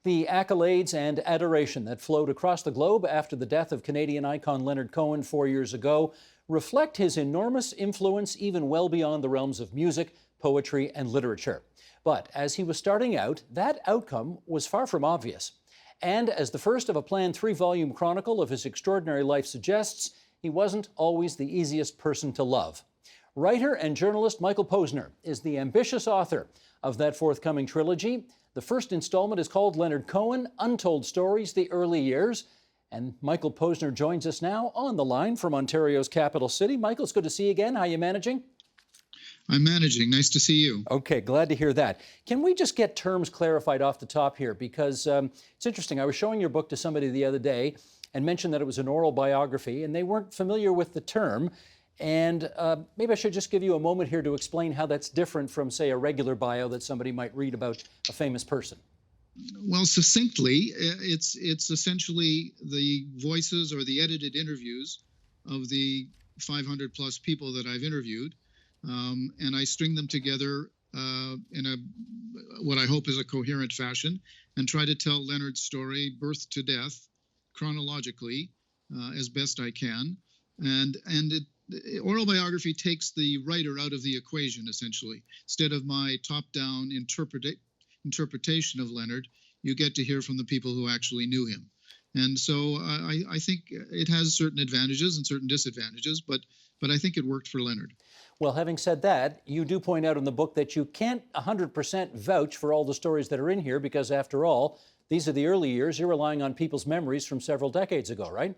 The accolades and adoration that flowed across the globe after the death of Canadian icon Leonard Cohen 4 years ago reflect his enormous influence even well beyond the realms of music, poetry, and literature. But as he was starting out, that outcome was far from obvious. And as the first of a planned 3-volume chronicle of his extraordinary life suggests, he wasn't always the easiest person to love. Writer and journalist Michael Posner is the ambitious author of that forthcoming trilogy. The first installment is called Leonard Cohen, Untold Stories, The Early Years. And Michael Posner joins us now on the line from Ontario's capital city. Michael, it's good to see you again. How are you managing? I'm managing. Nice to see you. Okay, glad to hear that. Can we just get terms clarified off the top here? Because it's interesting. I was showing your book to somebody the other day and mentioned that it was an oral biography, and they weren't familiar with the term. And maybe I should just give you a moment here to explain how that's different from, say, a regular bio that somebody might read about a famous person. Well, succinctly, it's essentially the voices or the edited interviews of the 500 plus people that I've interviewed, and I string them together in what I hope is a coherent fashion, and try to tell Leonard's story, birth to death, chronologically, as best I can, oral biography takes the writer out of the equation, essentially. Instead of my top-down interpretation of Leonard, you get to hear from the people who actually knew him. And so I think it has certain advantages and certain disadvantages, but I think it worked for Leonard. Well, having said that, you do point out in the book that you can't 100% vouch for all the stories that are in here because, after all, these are the early years. You're relying on people's memories from several decades ago, right?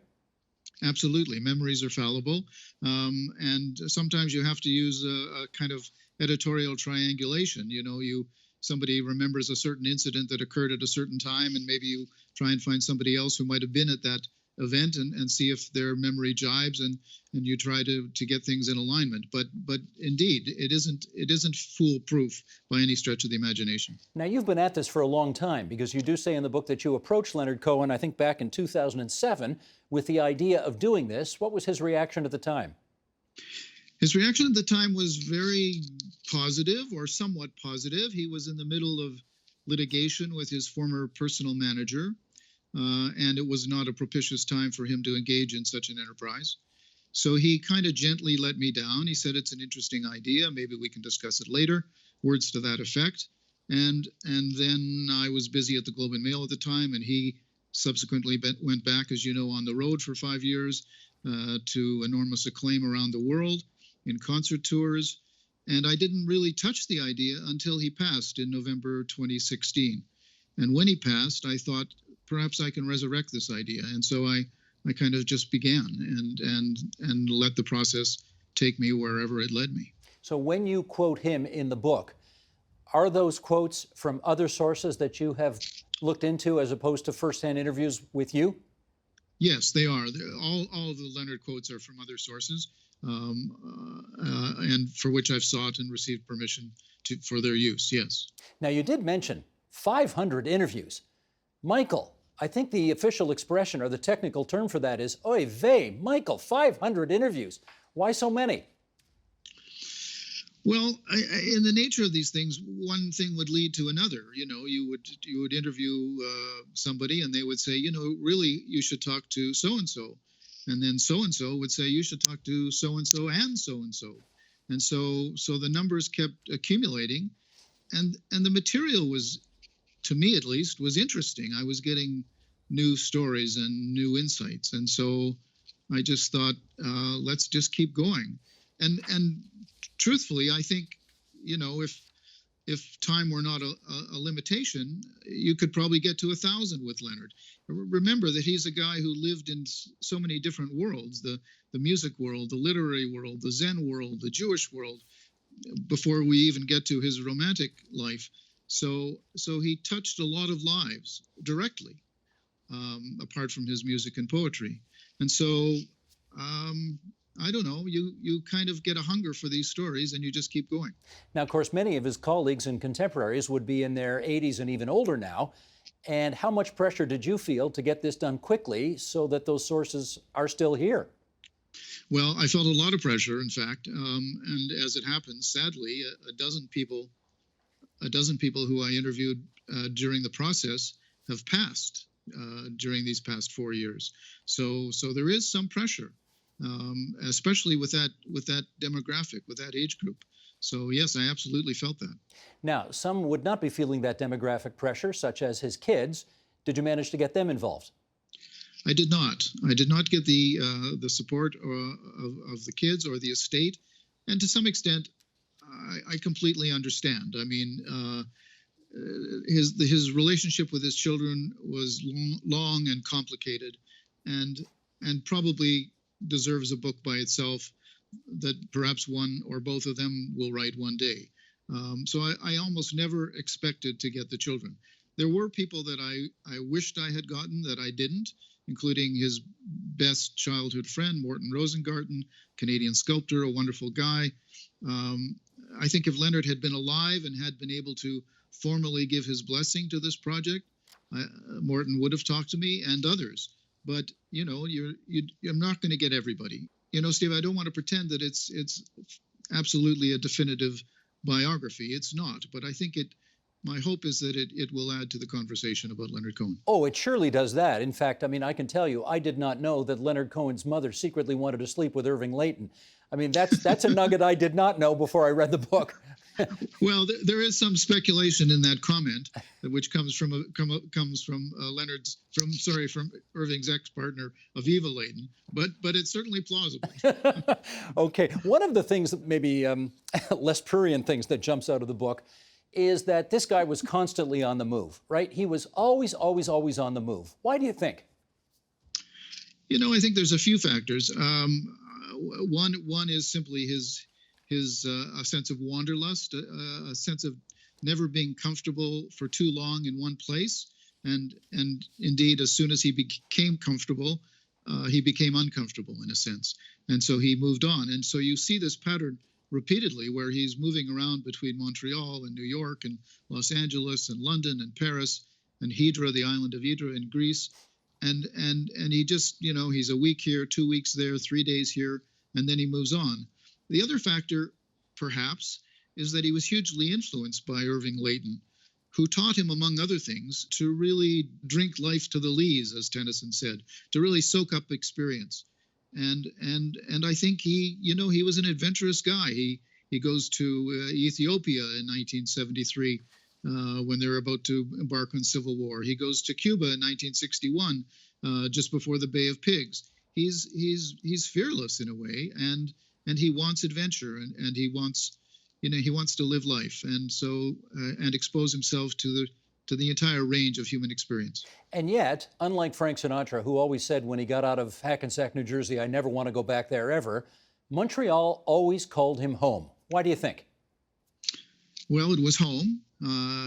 Absolutely. Memories are fallible. And sometimes you have to use a kind of editorial triangulation. Somebody remembers a certain incident that occurred at a certain time, and maybe you try and find somebody else who might have been at that event and see if their memory jibes, and you try to get things in alignment. But indeed, it isn't foolproof by any stretch of the imagination. Now, you've been at this for a long time, because you do say in the book that you approached Leonard Cohen, I think back in 2007, with the idea of doing this. What was his reaction at the time? His reaction at the time was very positive, or somewhat positive. He was in the middle of litigation with his former personal manager, and it was not a propitious time for him to engage in such an enterprise. So he kind of gently let me down. He said, it's an interesting idea. Maybe we can discuss it later. Words to that effect. And then I was busy at the Globe and Mail at the time, and he subsequently went back, as you know, on the road for 5 years to enormous acclaim around the world in concert tours. And I didn't really touch the idea until he passed in November 2016. And when he passed, I thought, perhaps I can resurrect this idea. And so I kind of just began and let the process take me wherever it led me. So when you quote him in the book, are those quotes from other sources that you have looked into as opposed to firsthand interviews with you? Yes, they are. All of the Leonard quotes are from other sources, and for which I've sought and received permission for their use, yes. Now, you did mention 500 interviews. Michael, I think the official expression or the technical term for that is, oy vey, Michael, 500 interviews. Why so many? Well, in the nature of these things, one thing would lead to another. You would interview somebody, and they would say, really, you should talk to so-and-so. And then so-and-so would say, you should talk to so-and-so and so-and-so. And so the numbers kept accumulating. And the material was, to me at least, was interesting. I was getting new stories and new insights. And so I just thought, let's just keep going. And truthfully, I think, if time were not a limitation, you could probably get to 1,000 with Leonard. Remember that he's a guy who lived in so many different worlds, the music world, the literary world, the Zen world, the Jewish world, before we even get to his romantic life. So he touched a lot of lives directly, apart from his music and poetry. And so I don't know, you kind of get a hunger for these stories and you just keep going. Now, of course, many of his colleagues and contemporaries would be in their 80s and even older now. And how much pressure did you feel to get this done quickly so that those sources are still here? Well, I felt a lot of pressure, in fact. And as it happens, sadly, a dozen people who I interviewed during the process have passed during these past 4 years. So there is some pressure, especially with that demographic, with that age group. So yes, I absolutely felt that. Now, some would not be feeling that demographic pressure, such as his kids. Did you manage to get them involved? I did not. I did not get the support of the kids or the estate, and to some extent, I completely understand. I mean, his relationship with his children was long and complicated, and probably deserves a book by itself that perhaps one or both of them will write one day. So I almost never expected to get the children. There were people that I wished I had gotten that I didn't, including his best childhood friend, Morton Rosengarten, Canadian sculptor, a wonderful guy. I think if Leonard had been alive and had been able to formally give his blessing to this project, Morton would have talked to me and others. But, you know, I'm not going to get everybody. You know, Steve, I don't want to pretend that it's absolutely a definitive biography. It's not. But I think my hope is that it will add to the conversation about Leonard Cohen. Oh, it surely does that. In fact, I mean, I can tell you, I did not know that Leonard Cohen's mother secretly wanted to sleep with Irving Layton. I mean, that's a nugget I did not know before I read the book. Well, there is some speculation in that comment, which comes from from Irving's ex-partner, Aviva Layton, but it's certainly plausible. Okay, one of the things that maybe less prurient things that jumps out of the book is that this guy was constantly on the move, right? He was always on the move. Why do you think? You know, I think there's a few factors. One is simply his a sense of wanderlust, a sense of never being comfortable for too long in one place, and indeed, as soon as he became comfortable, he became uncomfortable in a sense, and so he moved on. And so you see this pattern repeatedly, where he's moving around between Montreal and New York and Los Angeles and London and Paris and Hydra, the island of Hydra in Greece, and he just, you know, he's a week here, 2 weeks there, 3 days here, and then he moves on. The other factor, perhaps, is that he was hugely influenced by Irving Layton, who taught him, among other things, to really drink life to the lees, as Tennyson said, to really soak up experience. And I think he was an adventurous guy. He goes to Ethiopia in 1973 when they're about to embark on civil war. He goes to Cuba in 1961, just before the Bay of Pigs. He's fearless in a way, and he wants adventure, and he wants to live life, and so and expose himself to the entire range of human experience. And yet, unlike Frank Sinatra, who always said when he got out of Hackensack, New Jersey, I never want to go back there ever, Montreal always called him home. Why do you think? Well, it was home.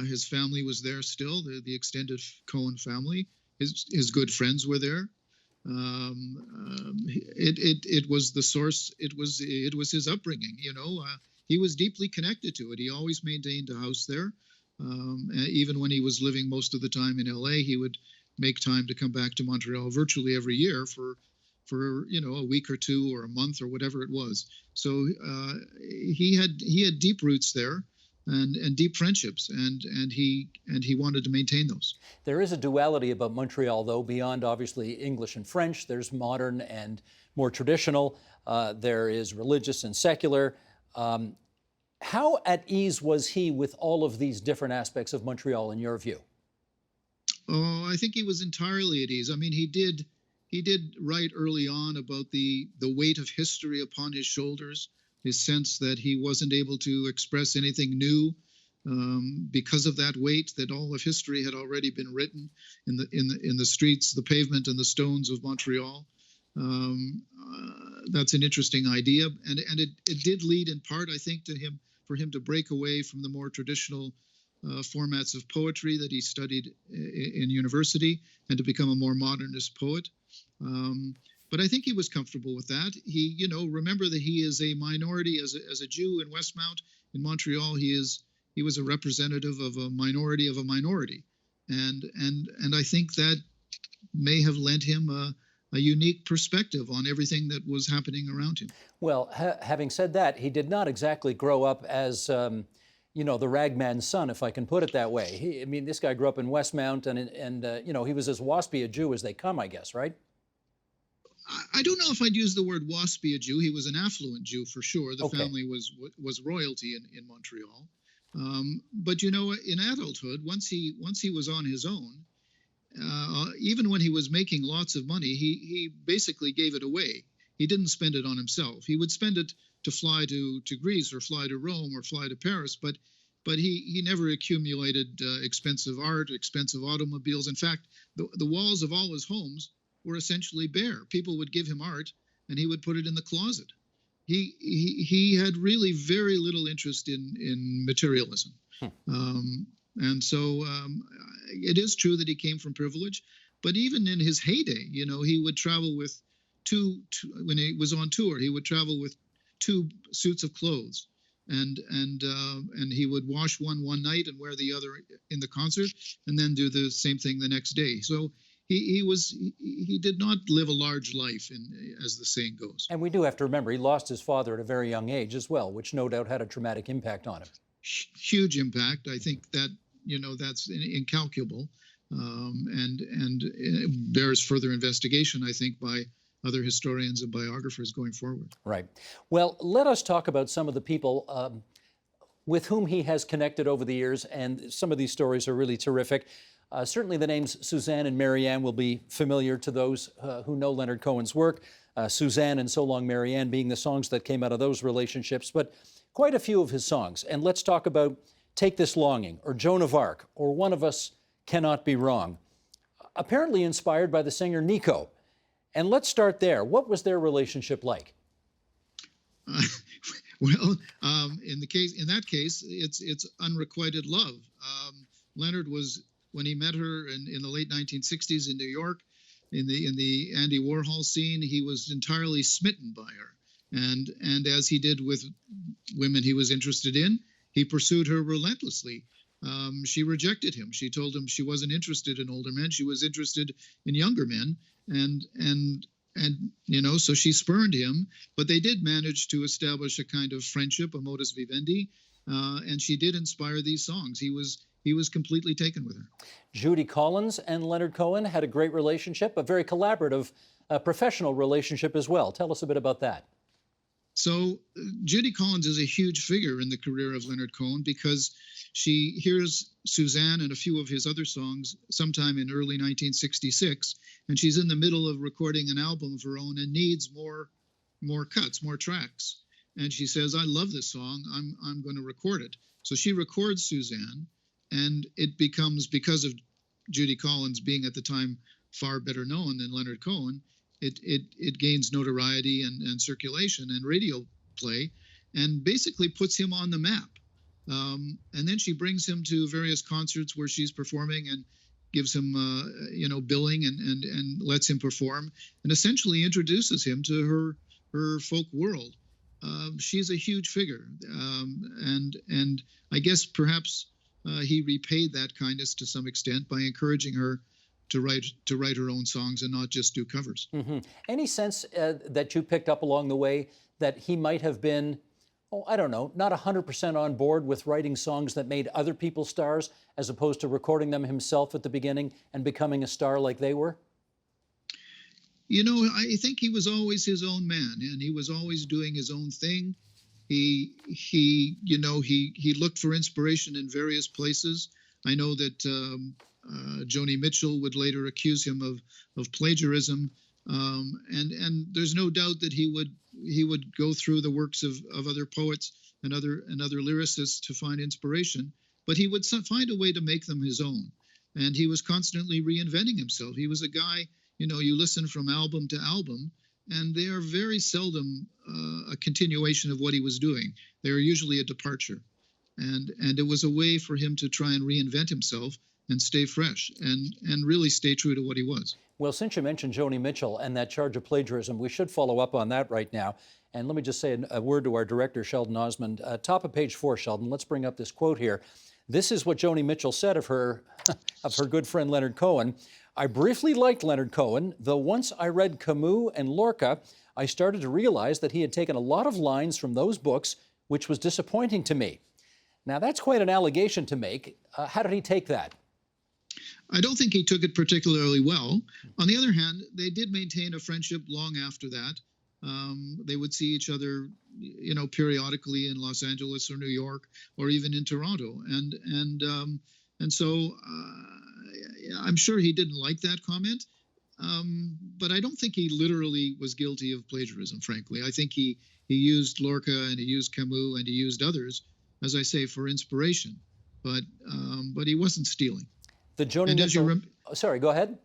His family was there still, the extended Cohen family. His good friends were there. It was the source. It was his upbringing. You know, he was deeply connected to it. He always maintained a house there. Even when he was living most of the time in LA, he would make time to come back to Montreal virtually every year for a week or two or a month or whatever it was. So he had deep roots there. And deep friendships, and he wanted to maintain those. There is a duality about Montreal, though, beyond obviously English and French. There's modern and more traditional. There is religious and secular. How at ease was he with all of these different aspects of Montreal, in your view? Oh, I think he was entirely at ease. I mean, he did write early on about the weight of history upon his shoulders. His sense that he wasn't able to express anything new because of that weight, that all of history had already been written in the streets, the pavement, and the stones of Montreal. That's an interesting idea, and it did lead in part, I think, for him to break away from the more traditional formats of poetry that he studied in university, and to become a more modernist poet. But I think he was comfortable with that. Remember that he is a minority as a Jew in Westmount. In Montreal, he was a representative of a minority, and I think that may have lent him a unique perspective on everything that was happening around him. Well, having said that, he did not exactly grow up as you know, the ragman's son, if I can put it that way. I mean, this guy grew up in Westmount, and you know, he was as waspy a Jew as they come, I guess, right? I don't know if I'd use the word waspy a Jew. He was an affluent Jew for sure. The Okay. family was royalty in Montreal. But you know, in adulthood, once he was on his own, even when he was making lots of money, he basically gave it away. He didn't spend it on himself. He would spend it to fly to Greece or fly to Rome or fly to Paris, but he never accumulated expensive art, expensive automobiles. In fact, the walls of all his homes were essentially bare. People would give him art, and he would put it in the closet. He had really very little interest in materialism. And so it is true that he came from privilege, but even in his heyday, you know, he would travel with two when he was on tour, he would travel with 2 suits of clothes, and he would wash one night and wear the other in the concert, and then do the same thing the next day. So he did not live a large life, as the saying goes. And we do have to remember he lost his father at a very young age as well, which no doubt had a traumatic impact on him. Huge impact. I think that, you know, that's incalculable, and bears further investigation, I think, by other historians and biographers going forward. Right. Well, let us talk about some of the people with whom he has connected over the years, and some of these stories are really terrific. Certainly the names Suzanne and Marianne will be familiar to those who know Leonard Cohen's work. Suzanne and So Long Marianne being the songs that came out of those relationships, but quite a few of his songs. And let's talk about Take This Longing, or Joan of Arc, or One of Us Cannot Be Wrong, apparently inspired by the singer Nico. And let's start there. What was their relationship like? Well, in that case, it's unrequited love. Leonard was, when he met her in the late 1960s in New York, in the Andy Warhol scene, he was entirely smitten by her. And as he did with women he was interested in, he pursued her relentlessly. She rejected him. She told him she wasn't interested in older men. She was interested in younger men. And you know, so she spurned him, but they did manage to establish a kind of friendship, a modus vivendi, and she did inspire these songs. He was completely taken with her. Judy Collins and Leonard Cohen had a great relationship, a very collaborative, professional relationship as well. Tell us a bit about that. So Judy Collins is a huge figure in the career of Leonard Cohen, because she hears Suzanne and a few of his other songs sometime in early 1966, and she's in the middle of recording an album of her own and needs more cuts, more tracks. And she says, "I love this song. I'm going to record it." So she records Suzanne, and it becomes, because of Judy Collins being at the time far better known than Leonard Cohen, it gains notoriety and circulation and radio play, and basically puts him on the map. And then she brings him to various concerts where she's performing, and gives him billing, and lets him perform, and essentially introduces him to her folk world. She's a huge figure, and I guess perhaps he repaid that kindness to some extent by encouraging her to write her own songs and not just do covers. Mm-hmm. Any sense that you picked up along the way that he might have been, I don't know, not 100% on board with writing songs that made other people stars, as opposed to recording them himself at the beginning and becoming a star like they were? You know, I think he was always his own man, and he was always doing his own thing. He looked for inspiration in various places. I know that Joni Mitchell would later accuse him of plagiarism, and there's no doubt that he would go through the works of other poets and other lyricists to find inspiration, but he would find a way to make them his own. And he was constantly reinventing himself. He was a guy, you listen from album to album, and they are very seldom a continuation of what he was doing. They are usually a departure, and it was a way for him to try and reinvent himself and stay fresh and really stay true to what he was. Well, since you mentioned Joni Mitchell and that charge of plagiarism, we should follow up on that right now. And let me just say a word to our director, Sheldon Osmond. Top of page 4, Sheldon, let's bring up this quote here. This is what Joni Mitchell said of her good friend Leonard Cohen. "I briefly liked Leonard Cohen, though once I read Camus and Lorca, I started to realize that he had taken a lot of lines from those books, which was disappointing to me. Now, that's quite an allegation to make. How did he take that? I don't think he took it particularly well. On the other hand, they did maintain a friendship long after that. They would see each other, periodically in Los Angeles or New York or even in Toronto, and so I'm sure he didn't like that comment. But I don't think he literally was guilty of plagiarism. Frankly, I think he used Lorca and he used Camus and he used others, as I say, for inspiration. But he wasn't stealing. The Joni Mitchell. Sorry, go ahead.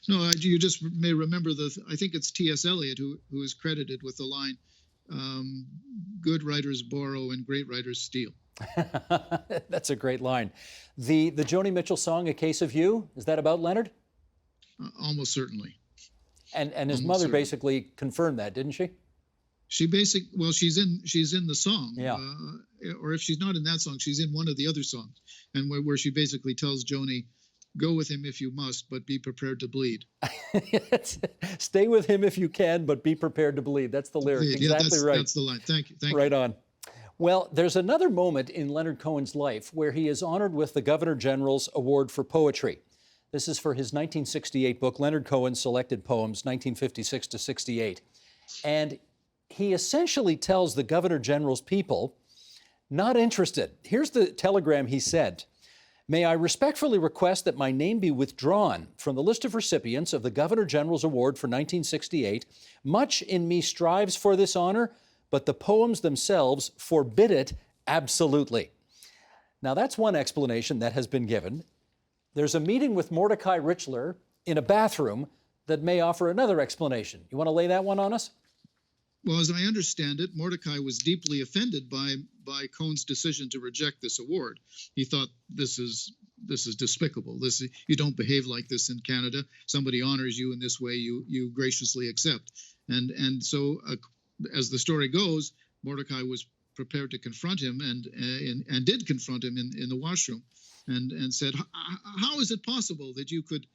No, you just may remember I think it's T.S. Eliot who is credited with the line, "Good writers borrow and great writers steal." That's a great line. The Joni Mitchell song, "A Case of You," is that about Leonard? Almost certainly. And his mother basically confirmed that, didn't she? She's in the song. Yeah. Or if she's not in that song, she's in one of the other songs, and where she basically tells Joni, "Go with him if you must, but be prepared to bleed." Stay with him if you can, but be prepared to bleed. That's the lyric. Yeah, exactly right. That's the line. Thank you. Right on. Well, there's another moment in Leonard Cohen's life where he is honored with the Governor General's Award for Poetry. This is for his 1968 book, Leonard Cohen Selected Poems, 1956 to 68. And he essentially tells the Governor General's people, not interested. Here's the telegram he sent. "May I respectfully request that my name be withdrawn from the list of recipients of the Governor General's Award for 1968. Much in me strives for this honor, but the poems themselves forbid it absolutely." Now, that's one explanation that has been given. There's a meeting with Mordecai Richler in a bathroom that may offer another explanation. You want to lay that one on us? Well, as I understand it, Mordecai was deeply offended by Cohen's decision to reject this award. He thought this is despicable. You don't behave like this in Canada. Somebody honors you in this way, you graciously accept. And so, as the story goes, Mordecai was prepared to confront him and did confront him in the washroom, and said, "How is it possible that you could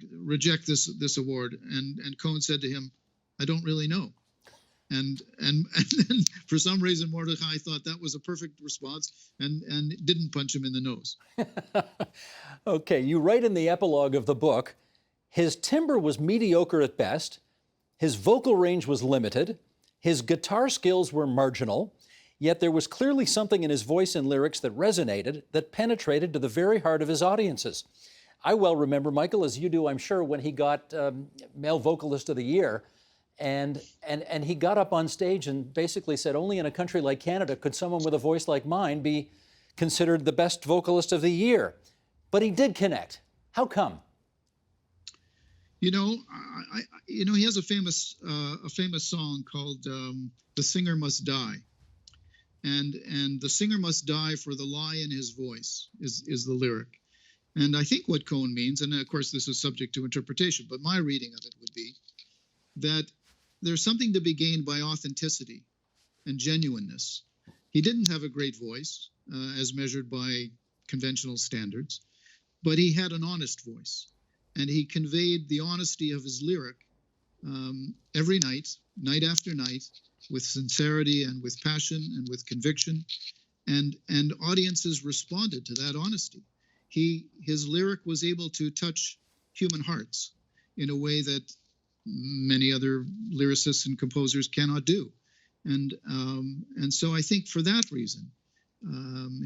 reject this award?" And Cohen said to him, "I don't really know." And then for some reason, Mordecai thought that was a perfect response and didn't punch him in the nose. Okay, you write in the epilogue of the book, his timbre was mediocre at best, his vocal range was limited, his guitar skills were marginal, yet there was clearly something in his voice and lyrics that resonated, that penetrated to the very heart of his audiences. I well remember, Michael, as you do, I'm sure, when he got Male Vocalist of the Year, and he got up on stage and basically said, only in a country like Canada could someone with a voice like mine be considered the best vocalist of the year. But he did connect. How come? He has a famous song called "The Singer Must Die," and the singer must die for the lie in his voice is the lyric. And I think what Cohen means, and of course this is subject to interpretation, but my reading of it would be that there's something to be gained by authenticity and genuineness. He didn't have a great voice, as measured by conventional standards, but he had an honest voice, and he conveyed the honesty of his lyric every night, night after night, with sincerity and with passion and with conviction, and audiences responded to that honesty. His lyric was able to touch human hearts in a way that many other lyricists and composers cannot do, and so I think for that reason,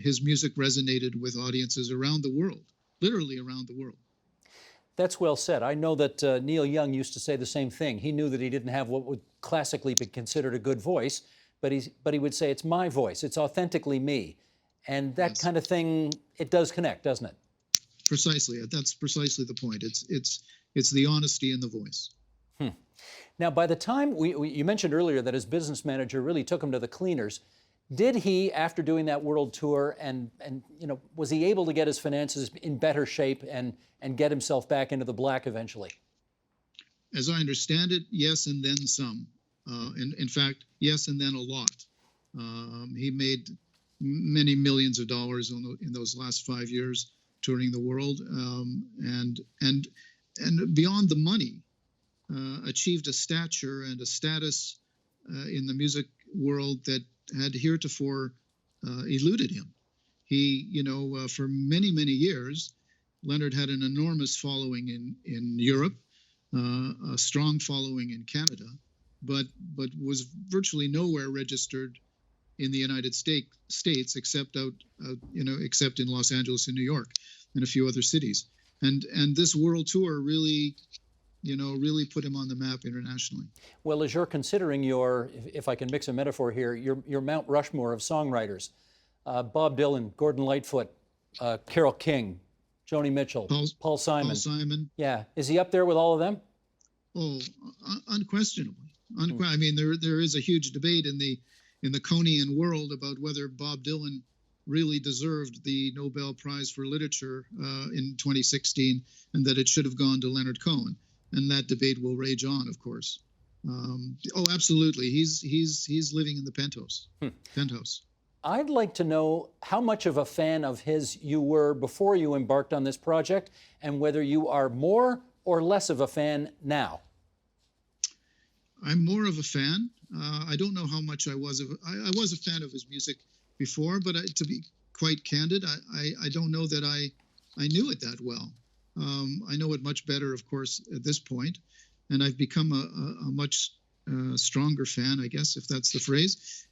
his music resonated with audiences around the world, literally around the world. That's well said. I know that Neil Young used to say the same thing. He knew that he didn't have what would classically be considered a good voice, but he would say, it's my voice, it's authentically me. And that Yes. kind of thing, it does connect, doesn't it? Precisely. That's precisely the point. It's the honesty in the voice. Now, by the time, you mentioned earlier that his business manager really took him to the cleaners. Did he, after doing that world tour, and was he able to get his finances in better shape and get himself back into the black eventually? As I understand it, yes, and then some. In fact, yes, and then a lot. He made many millions of dollars in those last 5 years touring the world, and beyond the money, achieved a stature and a status in the music world that had heretofore eluded him. For many, many years, Leonard had an enormous following in Europe, a strong following in Canada, but was virtually nowhere registered in the United States except except in Los Angeles and New York and a few other cities. And this world tour really put him on the map internationally. Well, as you're considering if I can mix a metaphor here, your Mount Rushmore of songwriters, Bob Dylan, Gordon Lightfoot, Carole King, Joni Mitchell, Paul Simon. Paul Simon. Yeah. Is he up there with all of them? Oh, unquestionably. I mean, there is a huge debate in the Cohenian world about whether Bob Dylan really deserved the Nobel Prize for Literature in 2016, and that it should have gone to Leonard Cohen. And that debate will rage on, of course. Absolutely. He's living in the penthouse. Penthouse. I'd like to know how much of a fan of his you were before you embarked on this project, and whether you are more or less of a fan now. I'm more of a fan. I don't know how much I was. I was a fan of his music before, but to be quite candid, I don't know that I knew it that well. I know it much better, of course, at this point, and I've become a much stronger fan, I guess, if that's the phrase.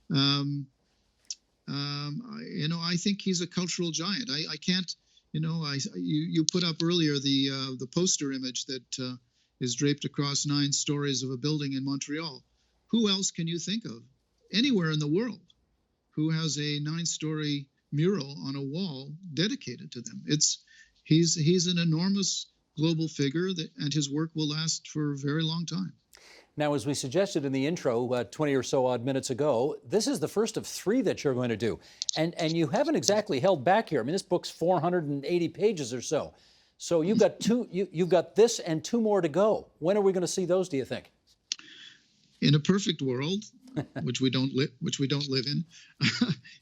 I think he's a cultural giant. I can't, you put up earlier the poster image that is draped across 9 stories of a building in Montreal. Who else can you think of anywhere in the world who has a 9-story mural on a wall dedicated to them? He's an enormous global figure, and his work will last for a very long time. Now, as we suggested in the intro 20 or so odd minutes ago, this is the first of 3 that you're going to do. And you haven't exactly held back here. I mean, this book's 480 pages or so. So you've got you've got this and 2 more to go. When are we going to see those, do you think? In a perfect world, which we don't live in,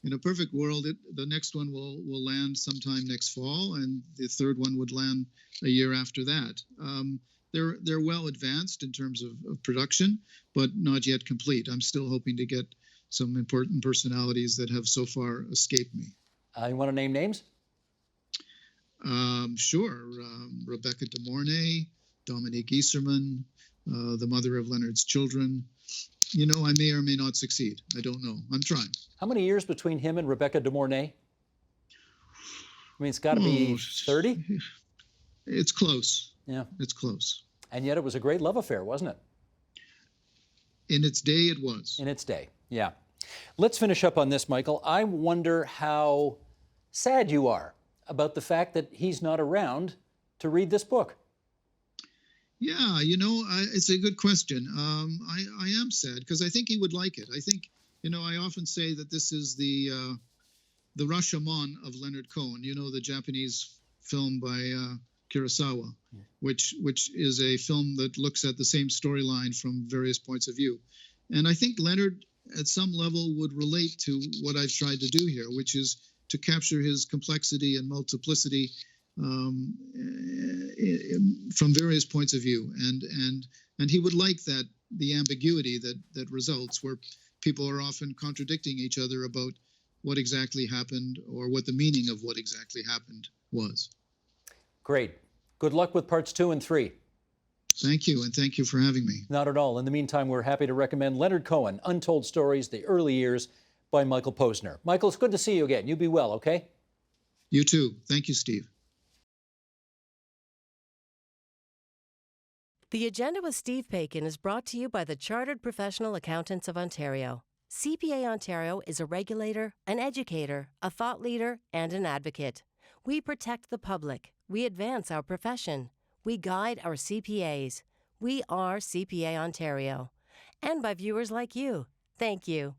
in a perfect world, the next one will land sometime next fall, and the 3rd one would land a year after that. They're well advanced in terms of production, but not yet complete. I'm still hoping to get some important personalities that have so far escaped me. You want to name names? Sure. Rebecca De Mornay, Dominique Iserman, the mother of Leonard's children. I may or may not succeed. I don't know. I'm trying. How many years between him and Rebecca De Mornay? I mean, it's got to be 30? It's close. Yeah. It's close. And yet it was a great love affair, wasn't it? In its day, it was. In its day, yeah. Let's finish up on this, Michael. I wonder how sad you are about the fact that he's not around to read this book. Yeah, it's a good question. I am sad because I think he would like it. I think, I often say that this is the Rashomon of Leonard Cohen, the Japanese film by Kurosawa, which is a film that looks at the same storyline from various points of view. And I think Leonard, at some level, would relate to what I've tried to do here, which is to capture his complexity and multiplicity from various points of view, and he would like that, the ambiguity that results, where people are often contradicting each other about what exactly happened or what the meaning of what exactly happened was. Great. Good luck with parts 2 and 3. Thank you, and thank you for having me. Not at all. In the meantime, we're happy to recommend Leonard Cohen, Untold Stories, The Early Years by Michael Posner. Michael, it's good to see you again. You be well, okay? You too. Thank you, Steve. The Agenda with Steve Paikin is brought to you by the Chartered Professional Accountants of Ontario. CPA Ontario is a regulator, an educator, a thought leader, and an advocate. We protect the public. We advance our profession. We guide our CPAs. We are CPA Ontario. And by viewers like you. Thank you.